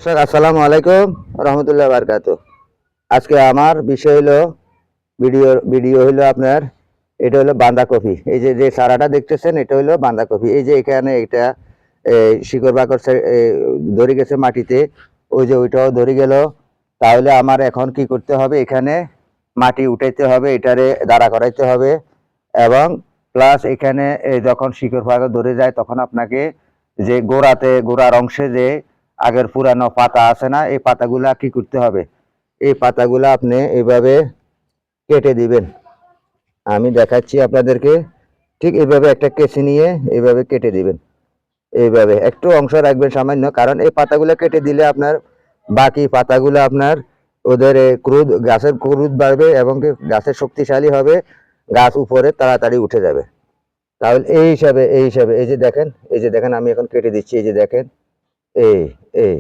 আসসালামু আলাইকুম রহমতুল্লাহ বারকাতু। আজকে আমার বিষয় হলো ভিডিও হলো আপনার, এটা হলো বাঁধাকপি। এই যে যে চারাটা দেখতেছেন এটা হলো বাঁধাকপি। এই যে এখানে এটা শিকড় বাকড় ধরে গেছে মাটিতে, ওই যে ওইটাও ধরে গেল। তাহলে আমার এখন কি করতে হবে, এখানে মাটি উঠাইতে হবে, এটারে দাঁড়া করাইতে হবে, এবং প্লাস এখানে যখন শিকড় বাকড় ধরে যায় তখন আপনাকে যে গোড়ার অংশে যে আগের পুরানো পাতা আছে না, এই পাতাগুলা কি করতে হবে, এই পাতাগুলা আপনি এইভাবে কেটে দিবেন। আমি দেখাচ্ছি আপনাদেরকে। ঠিক এইভাবে একটা কেচি নিয়ে এইভাবে কেটে দিবেন। এইভাবে একটু অংশ রাখবেন সামান্য, কারণ এই পাতাগুলো কেটে দিলে আপনার বাকি পাতাগুলো আপনার ওদের গাছের ক্রুদ বাড়বে এবং গাছের শক্তিশালী হবে, গাছ উপরে তাড়াতাড়ি উঠে যাবে। তাহলে এই হিসাবে এই যে দেখেন, আমি এখন কেটে দিচ্ছি। এই যে দেখেন, এই এই